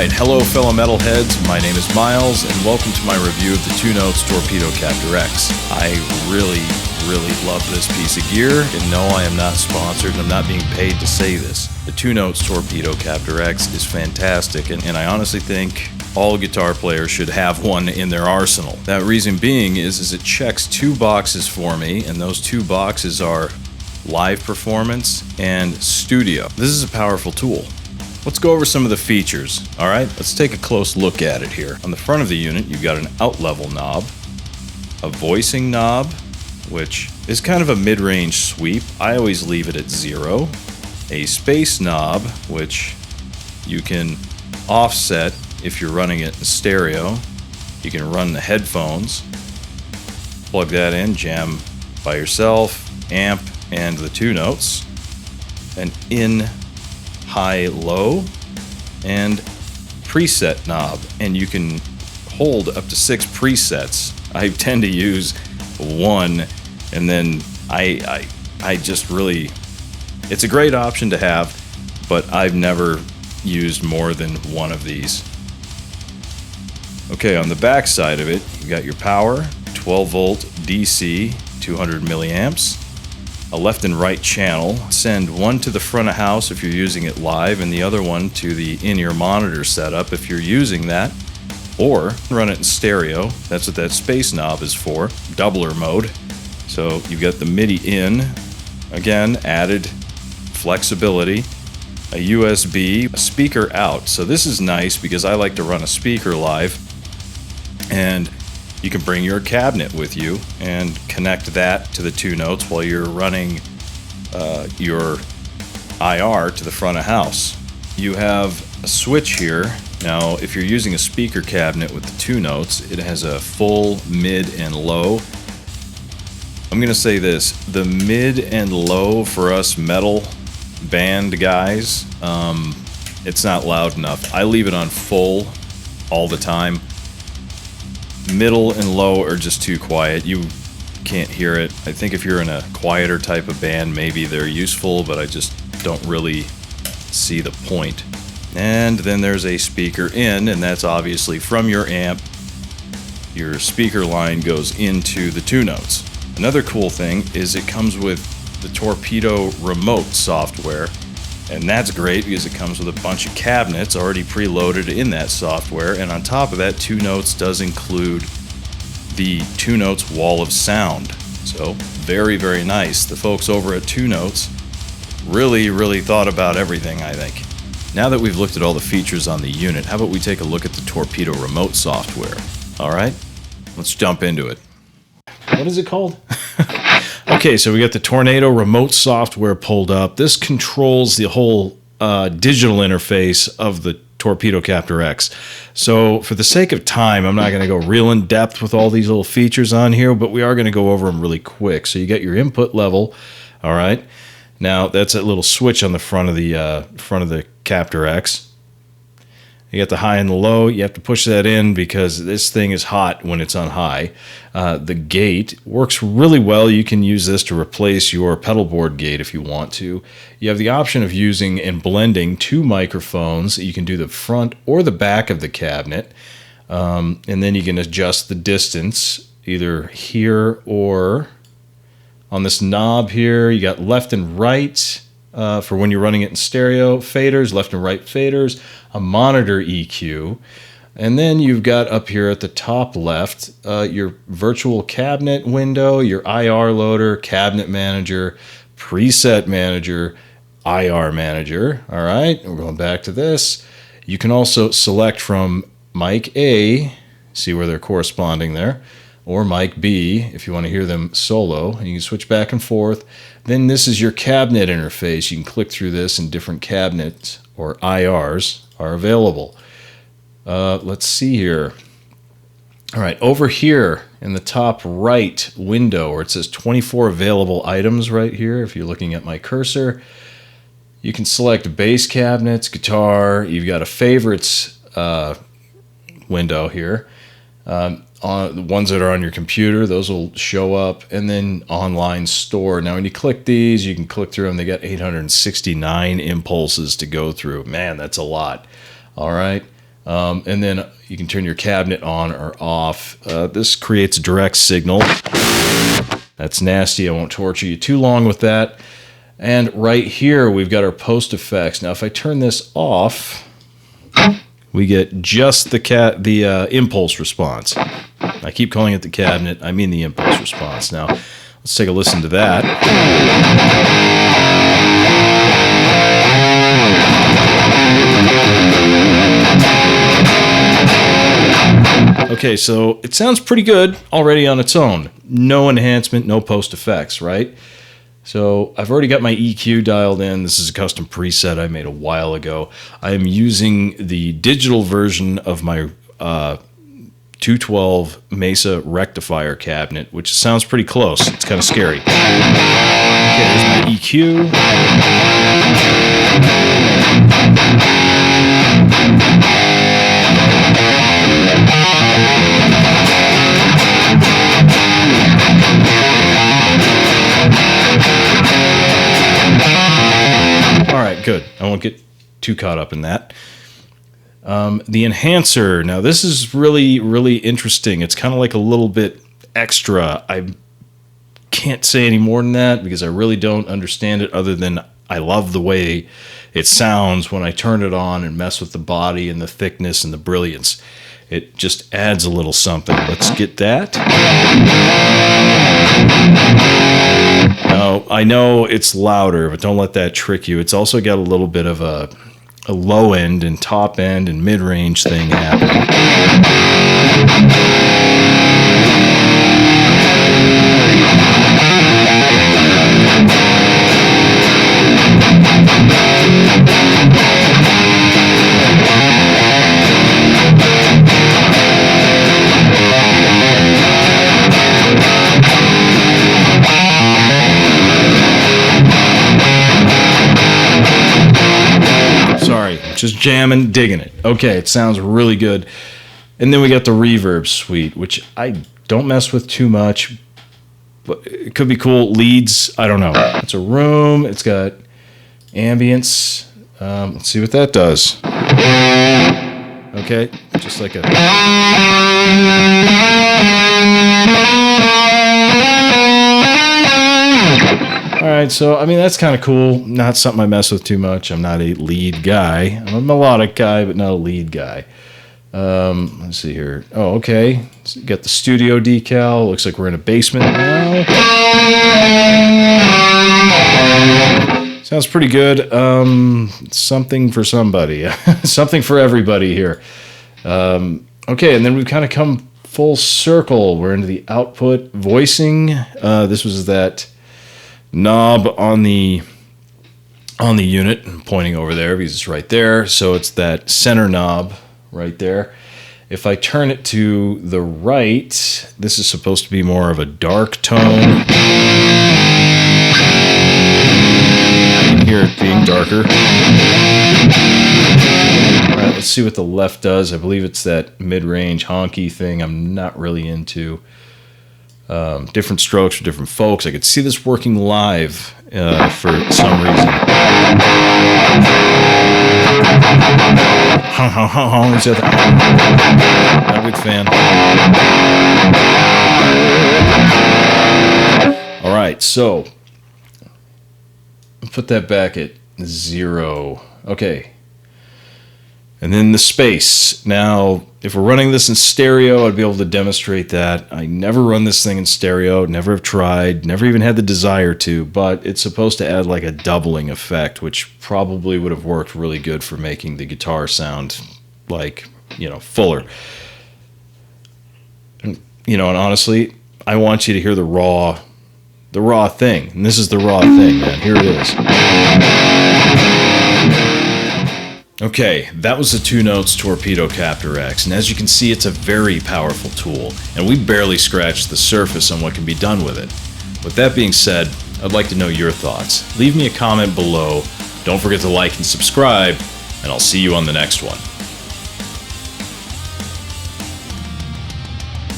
Alright, hello fellow metalheads, my name is Miles, and welcome to my review of the 2Notes Torpedo Captor X. I really love this piece of gear, and no, I am not sponsored, and I'm not being paid to say this. The 2Notes Torpedo Captor X is fantastic, and I honestly think all guitar players should have one in their arsenal. That reason being is it checks two boxes for me, and those two boxes are live performance and studio. This is a powerful tool. Let's go over some of the features. Alright, let's take a close look at it here. On the front of the unit, you've got an out level knob, a voicing knob, which is kind of a mid-range sweep. I always leave it at 0. A space knob, which you can offset if you're running it in stereo. You can run the headphones, plug that in, jam by yourself, amp, and the 2Notes. An in, high, low, and preset knob, and you can hold up to 6 presets. I tend to use one, and then I just really, it's a great option to have, but I've never used more than one of these. Okay, on the back side of it, you got your power, 12 volt DC, 200 milliamps, a left and right channel. Send one to the front of house if you're using it live, and the other one to the in-ear monitor setup if you're using that, or run it in stereo. That's what that space knob is for, doubler mode. So you've got the MIDI in, again, added flexibility, a USB, a speaker out. So this is nice because I like to run a speaker live, and you can bring your cabinet with you and connect that to the 2Notes while you're running your IR to the front of house. You have a switch here. Now, if you're using a speaker cabinet with the 2Notes, it has a full, mid, and low. I'm going to say this, the mid and low for us metal band guys, it's not loud enough. I leave it on full all the time. Middle and low are just too quiet. You can't hear it. I think if you're in a quieter type of band, maybe they're useful, but I just don't really see the point. And then there's a speaker in, and that's obviously from your amp. Your speaker line goes into the 2Notes. Another cool thing is it comes with the Torpedo remote software, and that's great because it comes with a bunch of cabinets already preloaded in that software, and on top of that, 2Notes does include the 2Notes wall of sound. So very nice. The folks over at 2Notes really thought about everything, I think. Now that we've looked at all the features on the unit, how about we take a look at the Torpedo remote software? Alright, let's jump into it. What is it called? Okay, so we got the Tornado remote software pulled up. This controls the whole digital interface of the Torpedo Captor X. So for the sake of time, I'm not going to go real in depth with all these little features on here, but we are going to go over them really quick. So you got your input level, all right. Now that's that little switch on the front of the Captor X. You got the high and the low. You have to push that in because this thing is hot when it's on high. The gate works really well. You can use this to replace your pedal board gate if you want to. You have the option of using and blending 2 microphones. You can do the front or the back of the cabinet. And then you can adjust the distance either here or on this knob here. You got left and right. For when you're running it in stereo, faders, left and right faders, a monitor EQ, and then you've got up here at the top left your virtual cabinet window, your IR loader, cabinet manager, preset manager, IR manager. All right, we're going back to this. You can also select from mic A, see where they're corresponding there, or mic B if you want to hear them solo, and you can switch back and forth. Then this is your cabinet interface. You can click through this, and different cabinets or IRs are available. Let's see here. All right, over here in the top right window where it says 24 available items right here, if you're looking at my cursor, you can select bass cabinets, guitar. You've got a favorites window here. On the ones that are on your computer, those will show up, and then online store. Now, when you click these, you can click through them. They got 869 impulses to go through. Man, that's a lot. All right. And then you can turn your cabinet on or off. This creates a direct signal. That's nasty. I won't torture you too long with that. And right here, we've got our post effects. Now, if I turn this off, we get just the impulse response. I keep calling it the cabinet. I mean the impulse response. Now, let's take a listen to that. Okay, so it sounds pretty good already on its own. No enhancement, no post effects, right? So I've already got my EQ dialed in. This is a custom preset I made a while ago. I am using the digital version of my 212 Mesa rectifier cabinet, which sounds pretty close. It's kind of scary. Okay, there's my EQ. Good. I won't get too caught up in that. The enhancer. Now, this is really, really interesting. It's kind of like a little bit extra. I can't say any more than that because I really don't understand it other than I love the way it sounds when I turn it on and mess with the body and the thickness and the brilliance. It just adds a little something. Let's get that. Now, I know it's louder, but don't let that trick you. It's also got a little bit of a low end and top end and mid-range thing happening. Just jamming, digging it. Okay, it sounds really good. And then we got the reverb suite, which I don't mess with too much, but it could be cool. Leads, I don't know. It's a room. It's got ambience. Let's see what that does. Okay, just like a... All right, so, I mean, that's kind of cool. Not something I mess with too much. I'm not a lead guy. I'm a melodic guy, but not a lead guy. Let's see here. Oh, okay. So you got the studio decal. Looks like we're in a basement now. Sounds pretty good. Something for somebody. Something for everybody here. Okay, and then we've kind of come full circle. We're into the output voicing. This was that knob on the unit. I'm pointing over there because it's right there. So it's that center knob right there. If I turn it to the right, this is supposed to be more of a dark tone. You can hear it being darker. All right, let's see what the left does. I believe it's that mid-range honky thing I'm not really into. Different strokes for different folks. I could see this working live for some reason. Not a big fan. All right, so put that back at 0. Okay. And then the space. Now, if we're running this in stereo, I'd be able to demonstrate that. I never run this thing in stereo, never have tried, never even had the desire to, but it's supposed to add like a doubling effect, which probably would have worked really good for making the guitar sound like, fuller. And honestly, I want you to hear the raw thing. And this is the raw thing, man. Here it is. Okay, that was the 2 Notes Torpedo Captor X, and as you can see, it's a very powerful tool, and we barely scratched the surface on what can be done with it. With that being said, I'd like to know your thoughts. Leave me a comment below, don't forget to like and subscribe, and I'll see you on the next one.